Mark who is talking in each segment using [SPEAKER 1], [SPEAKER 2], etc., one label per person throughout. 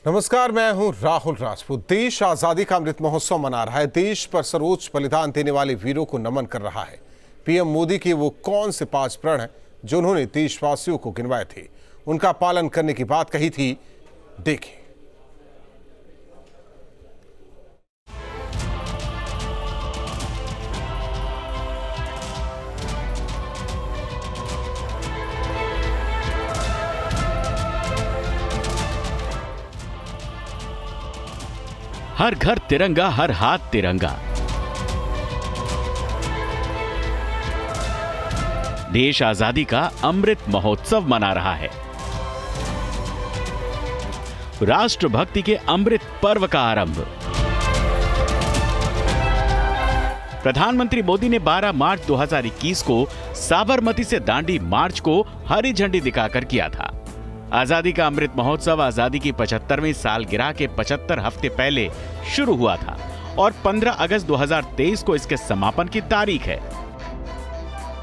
[SPEAKER 1] नमस्कार, मैं हूं राहुल राजपूत। देश आजादी का अमृत महोत्सव मना रहा है। देश पर सर्वोच्च बलिदान देने वाले वीरों को नमन कर रहा है। पीएम मोदी के वो कौन से 5 प्रण हैं जो उन्होंने देशवासियों को गिनवाए थे, उनका पालन करने की बात कही थी, देखिए।
[SPEAKER 2] हर घर तिरंगा, हर हाथ तिरंगा। देश आजादी का अमृत महोत्सव मना रहा है। राष्ट्रभक्ति के अमृत पर्व का आरंभ। प्रधानमंत्री मोदी ने 12 मार्च 2021 को साबरमती से दांडी मार्च को हरी झंडी दिखाकर किया था। आजादी का अमृत महोत्सव आजादी की 75वीं सालगिरह के 75 हफ्ते पहले शुरू हुआ था और 15 अगस्त 2023 को इसके समापन की तारीख है।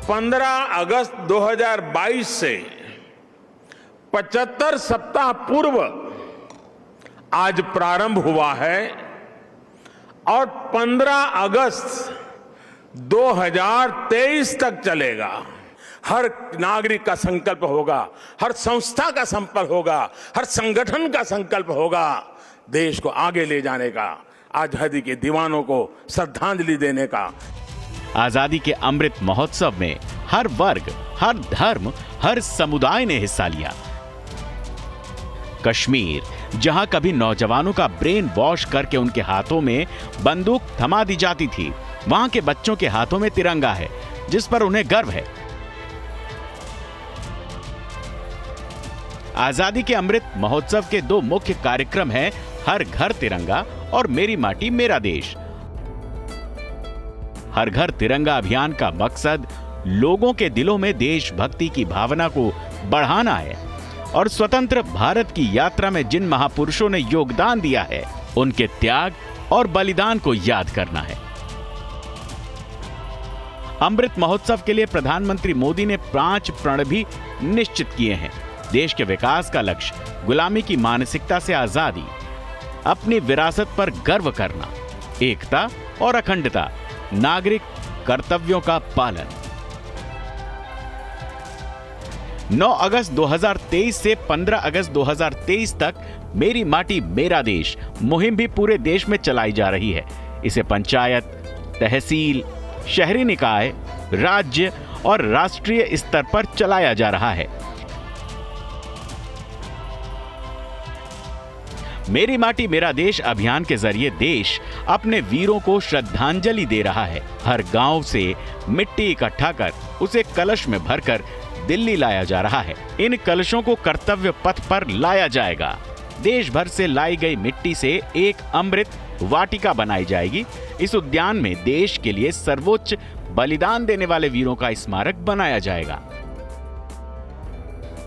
[SPEAKER 3] 15 अगस्त 2022 से 75 सप्ताह पूर्व आज प्रारंभ हुआ है और 15 अगस्त 2023 तक चलेगा। हर नागरिक का संकल्प होगा, हर संस्था का संकल्प होगा, हर संगठन का संकल्प होगा देश को आगे ले जाने का, आजादी के दीवानों को श्रद्धांजलि देने का।
[SPEAKER 2] आजादी के अमृत महोत्सव में हर वर्ग, हर धर्म, हर समुदाय ने हिस्सा लिया। कश्मीर, जहां कभी नौजवानों का ब्रेन वॉश करके उनके हाथों में बंदूक थमा दी जाती थी, वहां के बच्चों के हाथों में तिरंगा है जिस पर उन्हें गर्व है। आजादी के अमृत महोत्सव के 2 मुख्य कार्यक्रम हैं हर घर तिरंगा और मेरी माटी मेरा देश। हर घर तिरंगा अभियान का मकसद लोगों के दिलों में देशभक्ति की भावना को बढ़ाना है और स्वतंत्र भारत की यात्रा में जिन महापुरुषों ने योगदान दिया है उनके त्याग और बलिदान को याद करना है। अमृत महोत्सव के लिए प्रधानमंत्री मोदी ने 5 प्रण भी निश्चित किए हैं। देश के विकास का लक्ष्य, गुलामी की मानसिकता से आजादी, अपनी विरासत पर गर्व करना, एकता और अखंडता, नागरिक कर्तव्यों का पालन। 9 अगस्त 2023 से 15 अगस्त 2023 तक मेरी माटी मेरा देश मुहिम भी पूरे देश में चलाई जा रही है। इसे पंचायत, तहसील, शहरी निकाय, राज्य और राष्ट्रीय स्तर पर चलाया जा रहा है। मेरी माटी मेरा देश अभियान के जरिए देश अपने वीरों को श्रद्धांजलि दे रहा है। हर गांव से मिट्टी इकट्ठा कर उसे कलश में भरकर दिल्ली लाया जा रहा है। इन कलशों को कर्तव्य पथ पर लाया जाएगा। देश भर से लाई गई मिट्टी से एक अमृत वाटिका बनाई जाएगी। इस उद्यान में देश के लिए सर्वोच्च बलिदान देने वाले वीरों का स्मारक बनाया जाएगा।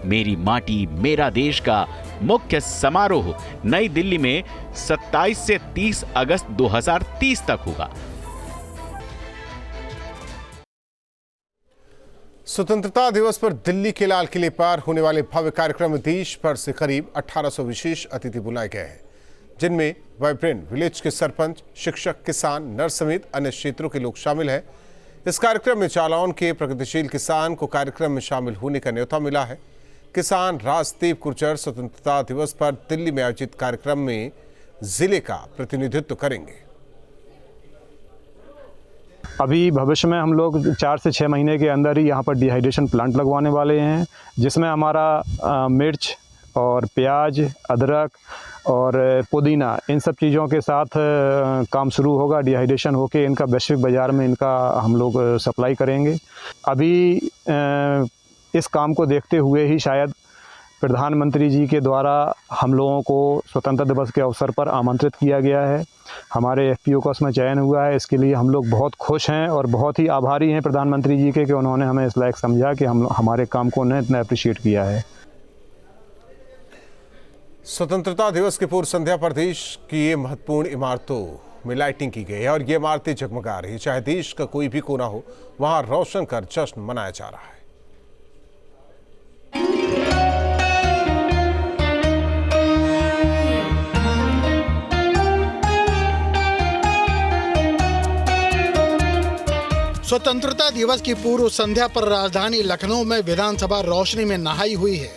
[SPEAKER 2] मेरी माटी मेरा देश का मुख्य समारोह नई दिल्ली में 27 से 30 अगस्त 2030 तक होगा।
[SPEAKER 1] स्वतंत्रता दिवस पर दिल्ली के लाल किले पर होने वाले भव्य कार्यक्रम में देश भर से करीब 1800 विशेष अतिथि बुलाए गए हैं, जिनमें वाइब्रेंट विलेज के सरपंच, शिक्षक, किसान, नर्स समेत अन्य क्षेत्रों के लोग शामिल हैं। इस कार्यक्रम में जालौन के प्रगतिशील किसान को कार्यक्रम में शामिल होने का न्योता मिला है। किसान राजदीप गुर्जर स्वतंत्रता दिवस पर दिल्ली में आयोजित कार्यक्रम में जिले का प्रतिनिधित्व करेंगे।
[SPEAKER 4] अभी भविष्य में हम लोग 4 से 6 महीने के अंदर ही यहाँ पर डिहाइड्रेशन प्लांट लगवाने वाले हैं, जिसमें हमारा मिर्च और प्याज, अदरक और पुदीना, इन सब चीज़ों के साथ काम शुरू होगा। डिहाइड्रेशन होके इनका वैश्विक बाज़ार में इनका हम लोग सप्लाई करेंगे। अभी इस काम को देखते हुए ही शायद प्रधानमंत्री जी के द्वारा हम लोगों को स्वतंत्रता दिवस के अवसर पर आमंत्रित किया गया है। हमारे एफपीओ का उसमें चयन हुआ है। इसके लिए हम लोग बहुत खुश हैं और बहुत ही आभारी हैं प्रधानमंत्री जी के कि उन्होंने हमें इस लायक समझा कि हमारे काम को उन्होंने इतना अप्रिशिएट किया है।
[SPEAKER 1] स्वतंत्रता दिवस की पूर्व संध्या पर देश की ये महत्वपूर्ण इमारतों में लाइटिंग की गई है और ये इमारतें जगमगा रही। चाहे देश का कोई भी कोना हो, वहां रोशन कर जश्न मनाया जा रहा है।
[SPEAKER 5] स्वतंत्रता दिवस की पूर्व संध्या पर राजधानी लखनऊ में विधानसभा रोशनी में नहाई हुई है।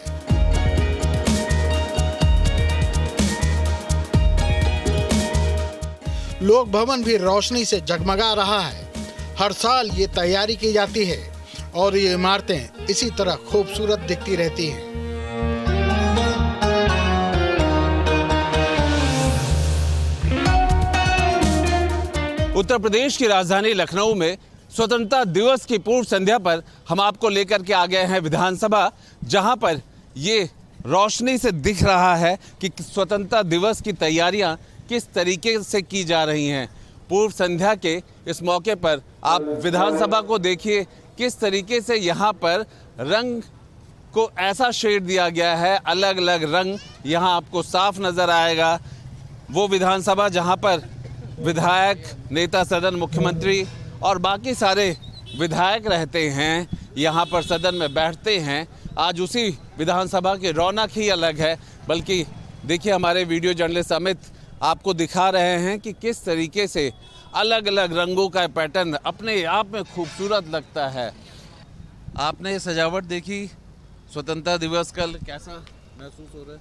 [SPEAKER 5] लोक भवन भी रोशनी से जगमगा रहा है। हर साल ये तैयारी की जाती है और ये इमारतें इसी तरह खूबसूरत दिखती रहती हैं।
[SPEAKER 6] उत्तर प्रदेश की राजधानी लखनऊ में स्वतंत्रता दिवस की पूर्व संध्या पर हम आपको लेकर के आ गए हैं विधानसभा, जहां पर ये रोशनी से दिख रहा है कि स्वतंत्रता दिवस की तैयारियां किस तरीके से की जा रही हैं। पूर्व संध्या के इस मौके पर आप विधानसभा को देखिए, किस तरीके से यहाँ पर रंग को ऐसा शेड दिया गया है, अलग अलग रंग यहाँ आपको साफ नज़र आएगा। वो विधानसभा जहाँ पर विधायक, नेता सदन, मुख्यमंत्री और बाकी सारे विधायक रहते हैं, यहाँ पर सदन में बैठते हैं। आज उसी विधानसभा की रौनक ही अलग है। बल्कि देखिए, हमारे वीडियो जर्नलिस्ट अमित आपको दिखा रहे हैं कि किस तरीके से अलग अलग रंगों का पैटर्न अपने आप में खूबसूरत लगता है। आपने ये सजावट देखी स्वतंत्रता दिवस कल, कैसा महसूस हो रहा है?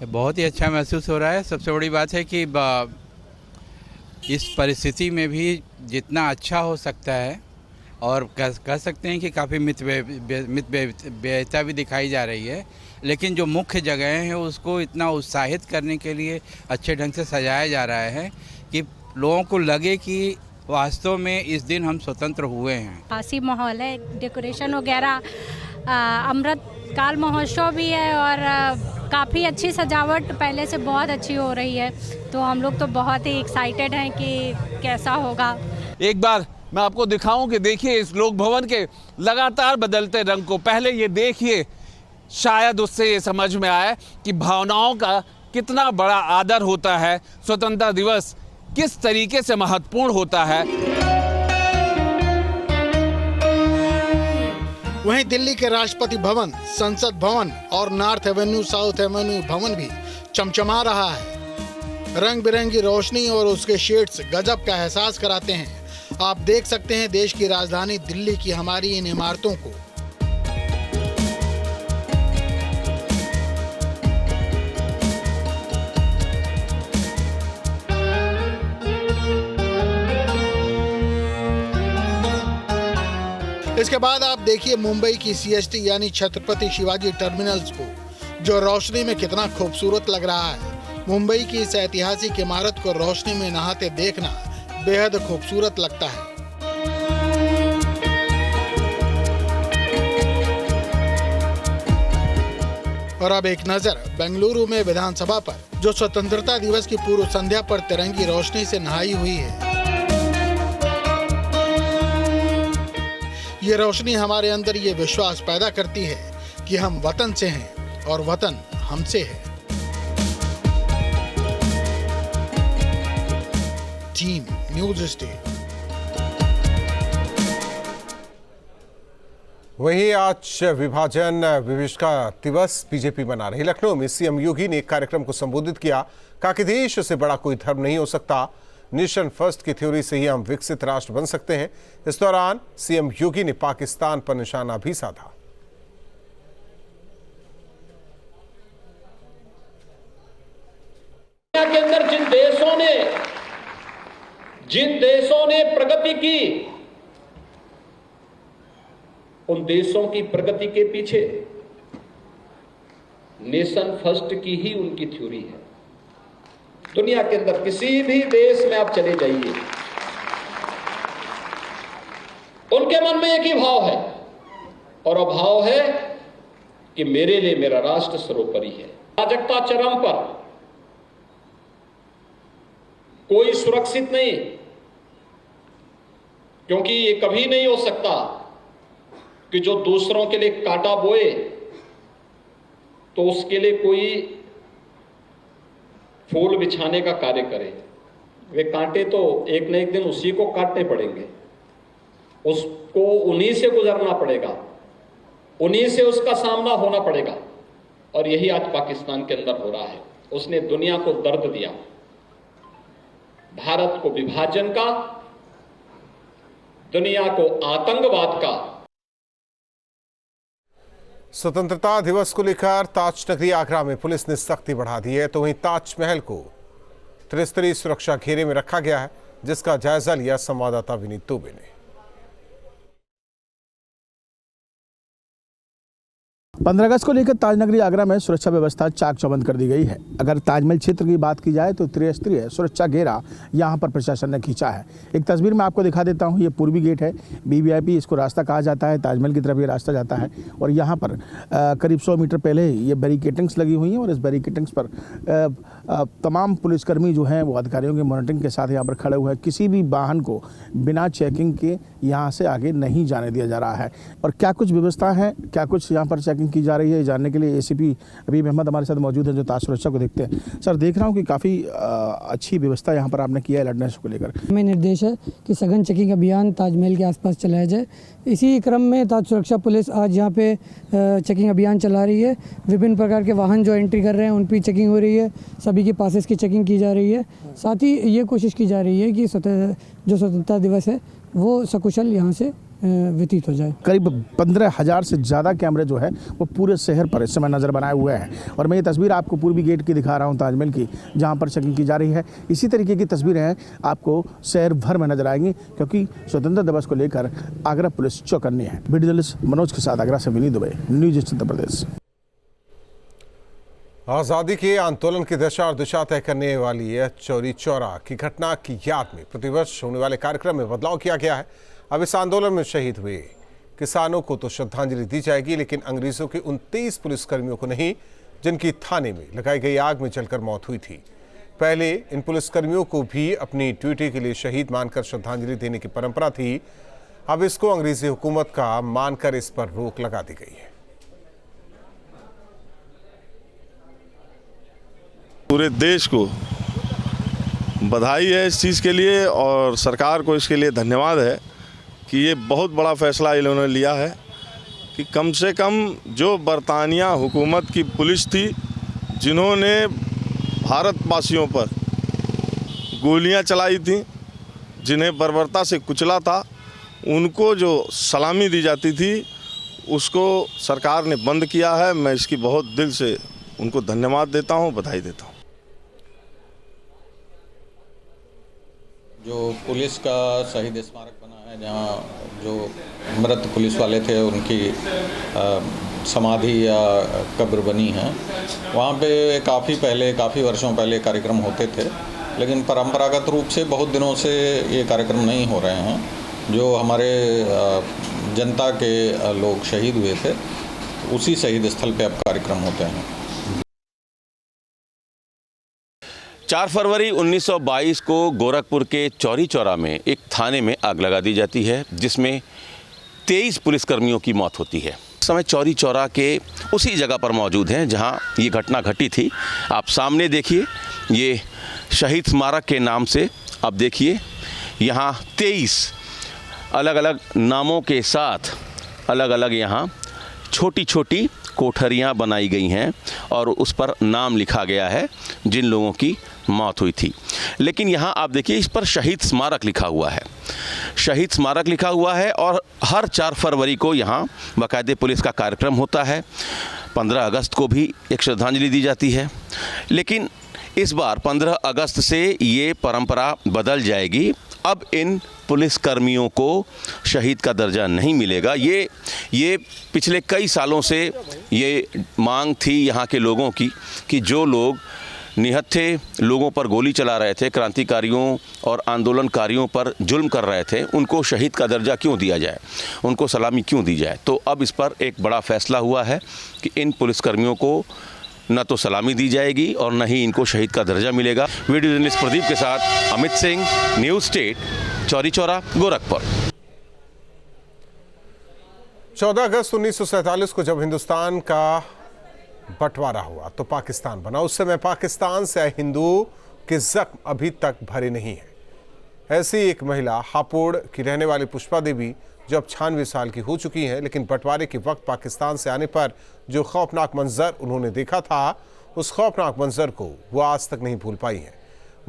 [SPEAKER 7] बहुत ही अच्छा महसूस हो रहा है। सबसे बड़ी बात है कि इस परिस्थिति में भी जितना अच्छा हो सकता है, और कह सकते हैं कि काफ़ी मितव्ययता भी दिखाई जा रही है, लेकिन जो मुख्य जगह हैं उसको इतना उत्साहित करने के लिए अच्छे ढंग से सजाया जा रहा है कि लोगों को लगे कि वास्तव में इस दिन हम स्वतंत्र हुए हैं।
[SPEAKER 8] खासी माहौल है, डेकोरेशन वगैरह, अमृत काल महोत्सव भी है और काफ़ी अच्छी सजावट पहले से बहुत अच्छी हो रही है। तो हम लोग तो बहुत ही एक्साइटेड हैं कि कैसा होगा।
[SPEAKER 6] एक बार मैं आपको दिखाऊं कि देखिए इस लोक भवन के लगातार बदलते रंग को। पहले ये देखिए, शायद उससे ये समझ में आए कि भावनाओं का कितना बड़ा आदर होता है, स्वतंत्रता दिवस किस तरीके से महत्वपूर्ण होता है।
[SPEAKER 5] वहीं दिल्ली के राष्ट्रपति भवन, संसद भवन और नॉर्थ एवेन्यू, साउथ एवेन्यू भवन भी चमचमा रहा है। रंग बिरंगी रोशनी और उसके शेड्स गजब का एहसास कराते हैं। आप देख सकते हैं देश की राजधानी दिल्ली की हमारी इन इमारतों को। इसके बाद आप देखिए मुंबई की CST यानी छत्रपति शिवाजी टर्मिनल्स को, जो रोशनी में कितना खूबसूरत लग रहा है। मुंबई की इस ऐतिहासिक इमारत को रोशनी में नहाते देखना बेहद खूबसूरत लगता है। और अब एक नजर बेंगलुरु में विधानसभा पर, जो स्वतंत्रता दिवस की पूर्व संध्या पर तिरंगी रोशनी से नहाई हुई है। ये रोशनी हमारे अंदर ये विश्वास पैदा करती है कि हम वतन से हैं और वतन हमसे है। Team news state.
[SPEAKER 1] वहीं आज विभाजन विभीषिका दिवस बीजेपी मना रही। लखनऊ में सीएम योगी ने एक कार्यक्रम को संबोधित किया, कहा कि देश से बड़ा कोई धर्म नहीं हो सकता। नेशन फर्स्ट की थ्योरी से ही हम विकसित राष्ट्र बन सकते हैं। इस दौरान सीएम योगी ने पाकिस्तान पर निशाना भी साधा।
[SPEAKER 9] के अंदर जिन देशों ने प्रगति की, उन देशों की प्रगति के पीछे नेशन फर्स्ट की ही उनकी थ्योरी है। दुनिया के अंदर किसी भी देश में आप चले जाइए, उनके मन में एक ही भाव है, और वह भाव है कि मेरे लिए मेरा राष्ट्र सर्वोपरि है। अराजकता चरम पर, कोई सुरक्षित नहीं, क्योंकि ये कभी नहीं हो सकता कि जो दूसरों के लिए कांटा बोए तो उसके लिए कोई फूल बिछाने का कार्य करे। वे कांटे तो एक न एक दिन उसी को काटने पड़ेंगे, उसको उन्हीं से गुजरना पड़ेगा, उन्हीं से उसका सामना होना पड़ेगा। और यही आज पाकिस्तान के अंदर हो रहा है। उसने दुनिया को दर्द दिया, भारत को विभाजन का दुनिया को आतंकवाद का।
[SPEAKER 1] स्वतंत्रता दिवस को लेकर ताज नगरी आगरा में पुलिस ने सख्ती बढ़ा दी है, तो वहीं ताजमहल को त्रिस्तरीय सुरक्षा घेरे में रखा गया है, जिसका जायजा लिया संवाददाता विनीत दुबे ने।
[SPEAKER 10] 15 अगस्त को लेकर ताजनगरी आगरा में सुरक्षा व्यवस्था चाक चौबंद कर दी गई है। अगर ताजमहल क्षेत्र की बात की जाए तो त्रिस्तरीय सुरक्षा घेरा यहां पर प्रशासन ने खींचा है। एक तस्वीर में आपको दिखा देता हूं, ये पूर्वी गेट है, वीवीआईपी इसको रास्ता कहा जाता है, ताजमहल की तरफ ये रास्ता जाता है। और यहां पर करीब 100 मीटर पहले ये बैरिकेटिंग्स लगी हुई हैं और इस बैरिकेटिंग्स पर तमाम पुलिसकर्मी जो हैं वो अधिकारियों की मॉनिटरिंग के साथ यहाँ पर खड़े हुए हैं। किसी भी वाहन को बिना चेकिंग के यहाँ से आगे नहीं जाने दिया जा रहा है। और क्या कुछ व्यवस्था है, क्या कुछ यहाँ पर चेकिंग की जा रही है, जानने के लिए एसीपी हबीब अहमद हमारे साथ मौजूद है, जो ताज सुरक्षा को देखते हैं। सर, देख रहा हूँ कि काफ़ी अच्छी व्यवस्था यहाँ पर आपने किया है लड़ने को लेकर।
[SPEAKER 11] हमें निर्देश है कि सघन चेकिंग अभियान ताजमहल के आसपास चलाया जाए। इसी क्रम में ताज सुरक्षा पुलिस आज यहाँ पे चेकिंग अभियान चला रही है। विभिन्न प्रकार के वाहन जो एंट्री कर रहे हैं उन पर चेकिंग हो रही है, सभी के पासेस की चेकिंग की जा रही है। साथ ही ये कोशिश की जा रही है कि जो स्वतंत्रता दिवस है वो सकुशल यहाँ से व्यतीत हो जाए।
[SPEAKER 10] करीब 15,000 से ज़्यादा कैमरे जो है वो पूरे शहर पर इस समय नज़र बनाए हुए हैं। और मैं ये तस्वीर आपको पूर्वी गेट की दिखा रहा हूँ ताजमहल की, जहाँ पर चेकिंग की जा रही है। इसी तरीके की तस्वीरें हैं आपको शहर भर में नजर आएंगी, क्योंकि स्वतंत्रता दिवस को लेकर आगरा पुलिस चौकन्नी है। वीडियो जर्नलिस्ट मनोज के साथ आगरा से विनीत दुबे, न्यूज उत्तर प्रदेश।
[SPEAKER 1] आज़ादी के आंदोलन की दशा और दिशा तय करने वाली यह चौरी चौरा की घटना की याद में प्रतिवर्ष होने वाले कार्यक्रम में बदलाव किया गया है। अब इस आंदोलन में शहीद हुए किसानों को तो श्रद्धांजलि दी जाएगी, लेकिन अंग्रेजों के 29 पुलिसकर्मियों को नहीं, जिनकी थाने में लगाई गई आग में जलकर मौत हुई थी। पहले इन पुलिसकर्मियों को भी अपनी ड्यूटी के लिए शहीद मानकर श्रद्धांजलि देने की परंपरा थी। अब इसको अंग्रेजी हुकूमत का मानकर इस पर रोक लगा दी गई है।
[SPEAKER 12] पूरे देश को बधाई है इस चीज़ के लिए और सरकार को इसके लिए धन्यवाद है कि ये बहुत बड़ा फैसला इन्होंने लिया है कि कम से कम जो बरतानिया हुकूमत की पुलिस थी, जिन्होंने भारतवासियों पर गोलियां चलाई थी, जिन्हें बर्बरता से कुचला था, उनको जो सलामी दी जाती थी उसको सरकार ने बंद किया है। मैं इसकी बहुत दिल से उनको धन्यवाद देता हूँ, बधाई देता हूँ।
[SPEAKER 9] जो पुलिस का शहीद स्मारक बना है, जहाँ जो मृत पुलिस वाले थे उनकी समाधि या कब्र बनी है, वहाँ पे काफ़ी वर्षों पहले कार्यक्रम होते थे, लेकिन परंपरागत रूप से बहुत दिनों से ये कार्यक्रम नहीं हो रहे हैं। जो हमारे जनता के लोग शहीद हुए थे, उसी शहीद स्थल पे अब कार्यक्रम होते हैं।
[SPEAKER 13] 4 फरवरी 1922 को गोरखपुर के चौरी चौरा में एक थाने में आग लगा दी जाती है, जिसमें 23 पुलिसकर्मियों की मौत होती है। इस समय चौरी चौरा के उसी जगह पर मौजूद हैं जहां ये घटना घटी थी। आप सामने देखिए, ये शहीद स्मारक के नाम से आप देखिए, यहाँ 23 अलग अलग नामों के साथ अलग अलग यहाँ छोटी छोटी कोठरियाँ बनाई गई हैं और उस पर नाम लिखा गया है जिन लोगों की मौत हुई थी। लेकिन यहाँ आप देखिए, इस पर शहीद स्मारक लिखा हुआ है, शहीद स्मारक लिखा हुआ है। और हर 4 फरवरी को यहाँ बाकायदे पुलिस का कार्यक्रम होता है। 15 अगस्त को भी एक श्रद्धांजलि दी जाती है, लेकिन इस बार 15 अगस्त से ये परंपरा बदल जाएगी। अब इन पुलिसकर्मियों को शहीद का दर्जा नहीं मिलेगा। ये पिछले कई सालों से ये मांग थी यहाँ के लोगों की कि जो लोग निहत्थे लोगों पर गोली चला रहे थे, क्रांतिकारियों और आंदोलनकारियों पर जुल्म कर रहे थे, उनको शहीद का दर्जा क्यों दिया जाए, उनको सलामी क्यों दी जाए। तो अब इस पर एक बड़ा फैसला हुआ है कि इन पुलिसकर्मियों को न तो सलामी दी जाएगी और न ही इनको शहीद का दर्जा मिलेगा। वीडियो जर्नलिस्ट प्रदीप के साथ अमित सिंह, न्यूज़ स्टेट, चौरी चौरा, गोरखपुर।
[SPEAKER 1] 14 अगस्त 1947 को जब हिंदुस्तान का बंटवारा हुआ तो पाकिस्तान बना। उस समय पाकिस्तान से आए हिंदुओं के जख्म अभी तक भरे नहीं हैं। ऐसी एक महिला हापुड़ की रहने वाली पुष्पा देवी, जो अब 96 साल की हो चुकी हैं, लेकिन बंटवारे के वक्त पाकिस्तान से आने पर जो खौफनाक मंजर उन्होंने देखा था, उस खौफनाक मंजर को वो आज तक नहीं भूल पाई हैं।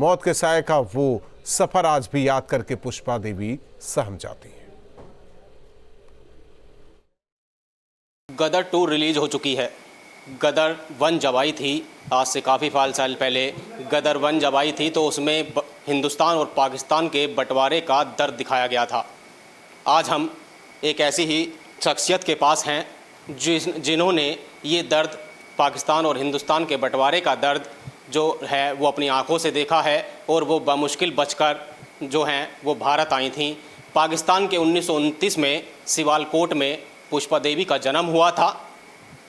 [SPEAKER 1] मौत के साए का वो सफ़र आज भी याद करके पुष्पा देवी सहम जाती हैं।
[SPEAKER 14] गदर 2 रिलीज़ हो चुकी है। गदर 1 जब आई थी, आज से काफ़ी साल पहले गदर 1 जब आई थी तो उसमें हिंदुस्तान और पाकिस्तान के बंटवारे का दर्द दिखाया गया था। आज हम एक ऐसी ही शख्सियत के पास हैं जिन्होंने ये दर्द, पाकिस्तान और हिंदुस्तान के बंटवारे का दर्द जो है वो अपनी आंखों से देखा है और वो बामुश्किल बचकर जो हैं वो भारत आई थीं। पाकिस्तान के 1929 में सिवालकोट में पुष्पा देवी का जन्म हुआ था,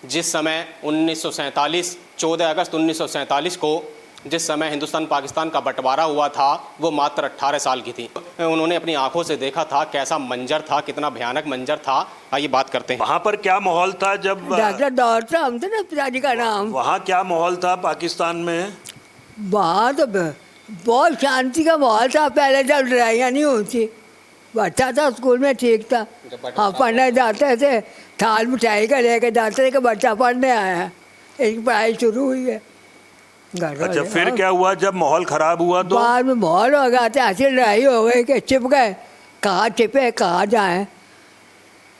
[SPEAKER 14] जिस समय 14 अगस्त 1947 को जिस समय हिंदुस्तान पाकिस्तान का बंटवारा हुआ था वो मात्र 18 साल की थी। उन्होंने अपनी आंखों से देखा था कैसा मंजर था, कितना भयानक मंजर था। आइए बात करते हैं।
[SPEAKER 15] वहाँ पर क्या माहौल था जब
[SPEAKER 16] डॉक्टर दौर था, हम थे ना पिताजी का नाम।
[SPEAKER 15] वहाँ क्या माहौल था पाकिस्तान में?
[SPEAKER 16] वहाँ तो बहुत शांति का माहौल था। पहले जब लड़ाइयाँ नहीं होती, बच्चा था स्कूल में ठीक था। हम पढ़ने जाते थे, थाल मिठाई का लेके जाते थे कि बच्चा पढ़ने आया है, इनकी पढ़ाई शुरू हुई है।
[SPEAKER 15] अच्छा, फिर क्या हुआ जब माहौल खराब हुआ? तो
[SPEAKER 16] बाद में माहौल हो गया था, ऐसी लड़ाई हो गई कि छिप गए, कहाँ छिपे कहाँ जाए।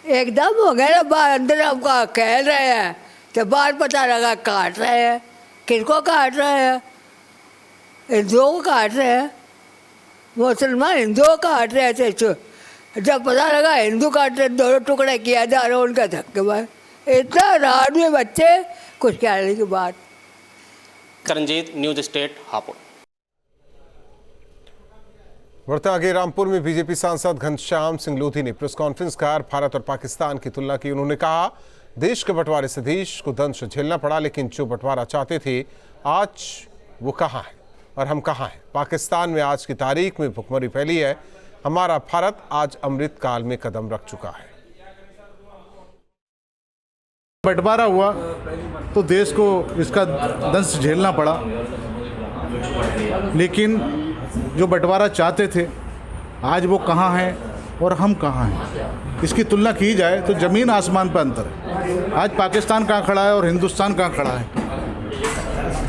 [SPEAKER 16] एकदम हो गया ना बाहर, अंदर हम खेल रहे हैं तो बाहर पता लगा काट रहे हैं। किसको काट रहे हैं? हिंदुओं को काट रहे हैं, मुसलमान हिंदुओं को काट रहे थे। जब पता लगा हिंदू काट रहे, दोनों टुकड़े किया जा रहे उनका धक्के मार। इतना रात में बच्चे कुछ कहने की बात।
[SPEAKER 14] करंजीत, न्यूज़ स्टेट, हापुड़।
[SPEAKER 1] बढ़ते आगे, रामपुर में बीजेपी सांसद घनश्याम सिंह लोधी ने प्रेस कॉन्फ्रेंस कर भारत और पाकिस्तान की तुलना की। उन्होंने कहा, देश के बंटवारे से देश को दंश झेलना पड़ा, लेकिन जो बंटवारा चाहते थे आज वो कहाँ है और हम कहाँ हैं। पाकिस्तान में आज की तारीख में भुखमरी फैली है, हमारा भारत आज अमृत काल में कदम रख चुका है।
[SPEAKER 17] बंटवारा हुआ तो देश को इसका दंश झेलना पड़ा, लेकिन जो बंटवारा चाहते थे आज वो कहाँ हैं और हम कहाँ हैं। इसकी तुलना की जाए तो ज़मीन आसमान पर अंतर है। आज पाकिस्तान कहाँ खड़ा है और हिंदुस्तान कहाँ खड़ा है,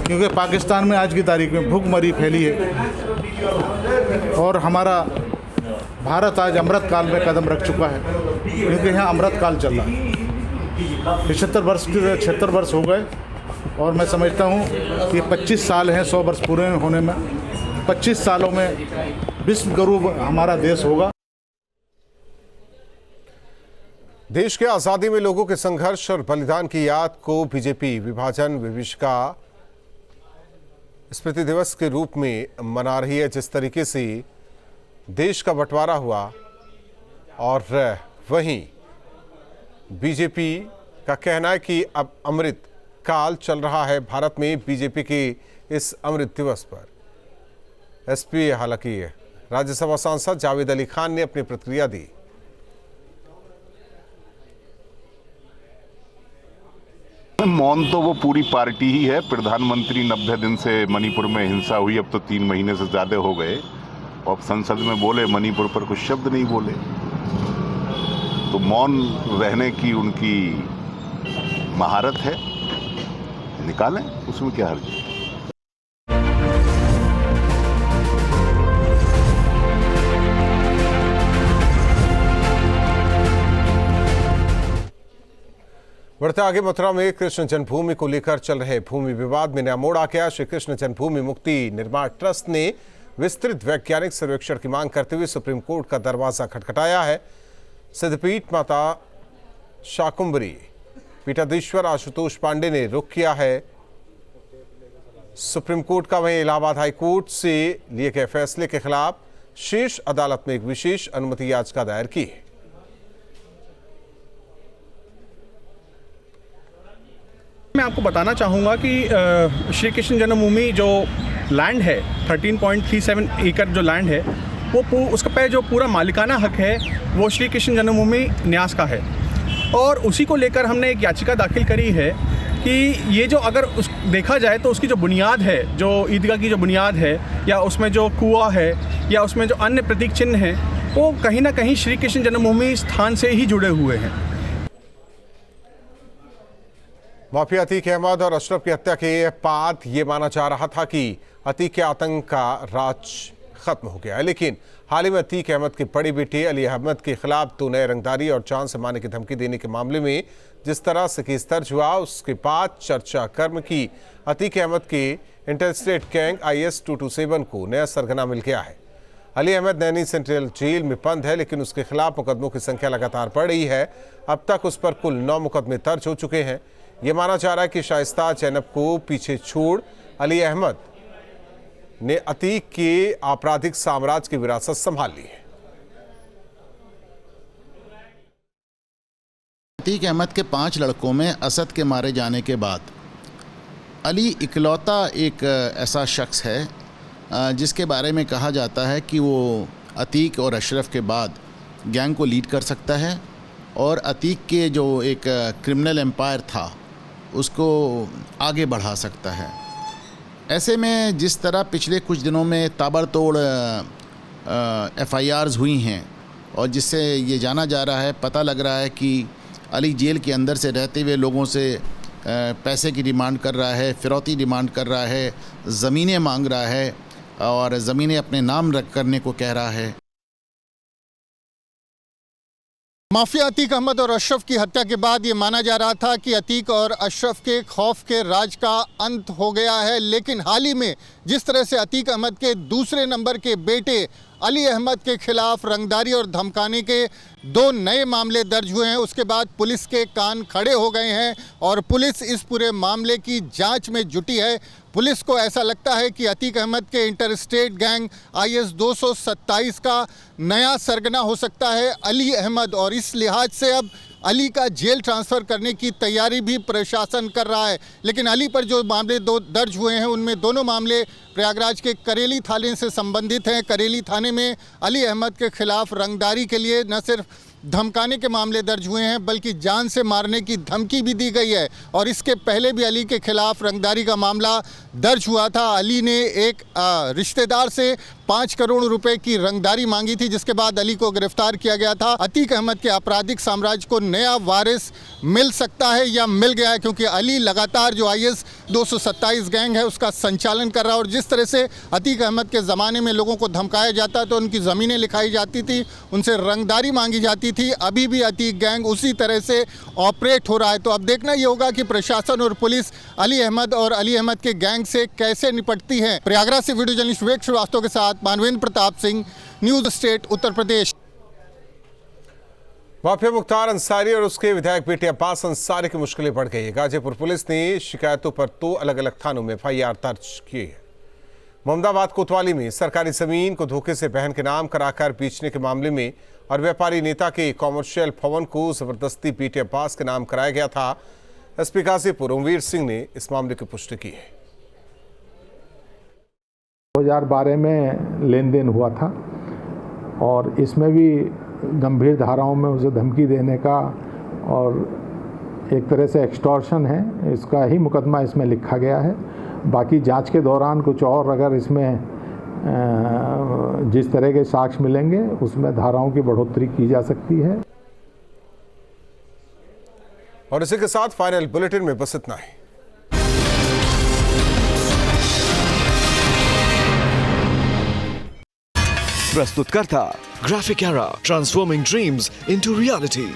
[SPEAKER 17] क्योंकि पाकिस्तान में आज की तारीख में भूखमरी फैली है और हमारा भारत आज अमृत काल में कदम रख चुका है, क्योंकि यहाँ अमृत काल चल रहा है। 76 वर्ष हो गए और मैं समझता हूँ कि 25 साल हैं 100 वर्ष पूरे होने में। 25 सालों में विश्व गुरु हमारा देश होगा।
[SPEAKER 1] देश के आज़ादी में लोगों के संघर्ष और बलिदान की याद को बीजेपी विभाजन विभीषिका स्मृति दिवस के रूप में मना रही है। जिस तरीके से देश का बंटवारा हुआ और वहीं बीजेपी का कहना है कि अब अमृत काल चल रहा है भारत में। बीजेपी के इस अमृत दिवस पर एसपी हालांकि राज्यसभा सांसद जावेद अली खान ने अपनी प्रतिक्रिया दी।
[SPEAKER 18] मौन तो वो पूरी पार्टी ही है। प्रधानमंत्री 90 दिन से मणिपुर में हिंसा हुई, अब तो 3 महीने से ज़्यादा हो गए। अब संसद में बोले, मणिपुर पर कुछ शब्द नहीं बोले, तो मौन रहने की उनकी महारत है, निकालें, उसमें क्या हर्ज है।
[SPEAKER 1] बढ़ते आगे, मथुरा में कृष्ण जन्मभूमि को लेकर चल रहे भूमि विवाद में नया मोड़ आ गया। श्री कृष्ण जन्मभूमि मुक्ति निर्माण ट्रस्ट ने विस्तृत वैज्ञानिक सर्वेक्षण की मांग करते हुए सुप्रीम कोर्ट का दरवाजा खटखटाया है। सिद्धपीठ माता शाकुंभरी पीठाधीश्वर आशुतोष पांडे ने रुख किया है सुप्रीम कोर्ट का। वहीं इलाहाबाद हाई कोर्ट से लिए गए फैसले के खिलाफ शीर्ष अदालत में एक विशेष अनुमति याचिका दायर की है।
[SPEAKER 19] मैं आपको बताना चाहूँगा कि श्री कृष्ण जन्मभूमि जो लैंड है 13.37 एकड़ जो लैंड है वो उसका पे जो पूरा मालिकाना हक है वो श्री कृष्ण जन्मभूमि न्यास का है, और उसी को लेकर हमने एक याचिका दाखिल करी है कि ये जो अगर देखा जाए तो उसकी जो बुनियाद है, जो ईदगाह की जो बुनियाद है या उसमें जो कुआं है या उसमें जो अन्य प्रतीक चिन्ह हैं, वो कहीं ना कहीं श्री कृष्ण जन्मभूमि स्थान से ही जुड़े हुए हैं।
[SPEAKER 1] माफिया अतीक अहमद और अशरफ की हत्या के बाद ये माना जा रहा था कि अतीक के आतंक का राज खत्म हो गया है। लेकिन हाल ही में अतीक अहमद की बड़ी बेटी अली अहमद के खिलाफ 2 नए रंगदारी और जान से मारने की धमकी देने के मामले में जिस तरह से केस दर्ज हुआ, उसके बाद चर्चा कर्म की अतीक अहमद के इंटरस्टेट गैंग IS 227 को नया सरगना मिल गया है। अली अहमद नैनी सेंट्रल जेल में बंद है, लेकिन उसके खिलाफ मुकदमों की संख्या लगातार बढ़ रही है। अब तक उस पर कुल 9 मुकदमे दर्ज हो चुके हैं। ये माना जा रहा है कि शाइस्ता जैनब को पीछे छोड़ अली अहमद ने अतीक के आपराधिक साम्राज्य की विरासत संभाल ली है।
[SPEAKER 20] अतीक अहमद के 5 लड़कों में असद के मारे जाने के बाद अली इकलौता एक ऐसा शख्स है जिसके बारे में कहा जाता है कि वो अतीक और अशरफ के बाद गैंग को लीड कर सकता है और अतीक के जो एक क्रिमिनल एम्पायर था उसको आगे बढ़ा सकता है। ऐसे में जिस तरह पिछले कुछ दिनों में ताबड़तोड़ FIRs हुई हैं और जिससे ये जाना जा रहा है, पता लग रहा है कि अली जेल के अंदर से रहते हुए लोगों से पैसे की डिमांड कर रहा है, फिरौती डिमांड कर रहा है, ज़मीनें मांग रहा है और ज़मीनें अपने नाम रख करने को कह रहा है।
[SPEAKER 21] माफिया अतीक अहमद और अशरफ की हत्या के बाद ये माना जा रहा था कि अतीक और अशरफ के खौफ के राज का अंत हो गया है, लेकिन हाल ही में जिस तरह से अतीक अहमद के दूसरे नंबर के बेटे अली अहमद के खिलाफ रंगदारी और धमकाने के 2 नए मामले दर्ज हुए हैं, उसके बाद पुलिस के कान खड़े हो गए हैं और पुलिस इस पूरे मामले की जांच में जुटी है। पुलिस को ऐसा लगता है कि अतीक अहमद के इंटरस्टेट गैंग IS 227 का नया सरगना हो सकता है अली अहमद, और इस लिहाज से अब अली का जेल ट्रांसफ़र करने की तैयारी भी प्रशासन कर रहा है। लेकिन अली पर जो मामले 2 दर्ज हुए हैं उनमें दोनों मामले प्रयागराज के करेली थाने से संबंधित हैं। करेली थाने में अली अहमद के खिलाफ रंगदारी के लिए न सिर्फ धमकाने के मामले दर्ज हुए हैं बल्कि जान से मारने की धमकी भी दी गई है, और इसके पहले भी अली के खिलाफ रंगदारी का मामला दर्ज हुआ था। अली ने एक रिश्तेदार से 5 करोड़ रुपए की रंगदारी मांगी थी, जिसके बाद अली को गिरफ्तार किया गया था। अतीक अहमद के आपराधिक साम्राज्य को नया वारिस मिल सकता है या मिल गया है, क्योंकि अली लगातार जो IS 227 गैंग है उसका संचालन कर रहा है। और जिस तरह से अतीक अहमद के ज़माने में लोगों को धमकाया जाता तो उनकी ज़मीनें लिखाई जाती थी, उनसे रंगदारी मांगी जाती थी, अभी भी अतीक गैंग उसी तरह से ऑपरेट हो रहा है। तो अब देखना ये होगा कि प्रशासन और पुलिस अली अहमद और अली अहमद के गैंग से कैसे निपटती है। प्रयागराज से वीडियो जर्नलिस्ट विवेक श्रीवास्तव के साथ Manvendra Pratap Singh, news state, Uttar Pradesh.
[SPEAKER 1] Mafia Mukhtar Ansari और उसके विधायक बेटे अब्बास अंसारी की मुश्किलें बढ़ गई है। गाजीपुर पुलिस ने शिकायतों पर 2 अलग-अलग थानों में FIR दर्ज की है। मोहम्मदाबाद कोतवाली में सरकारी जमीन को धोखे से बहन के नाम कराकर बेचने के मामले में और व्यापारी नेता के कॉमर्शियल भवन को जबरदस्ती बेटे अब्बास के नाम कराया गया था। SP गाजीपुर ओमवीर सिंह ने इस मामले की पुष्टि की है।
[SPEAKER 22] 2012 में लेन देन हुआ था और इसमें भी गंभीर धाराओं में उसे धमकी देने का और एक तरह से एक्सटॉर्शन है, इसका ही मुकदमा इसमें लिखा गया है। बाकी जांच के दौरान कुछ और अगर इसमें जिस तरह के साक्ष्य मिलेंगे उसमें धाराओं की बढ़ोतरी की जा सकती है।
[SPEAKER 1] और इसी के साथ फाइनल बुलेटिन में बस इतना ही।
[SPEAKER 23] प्रस्तुतकर्ता Graphic Era, transforming dreams into reality.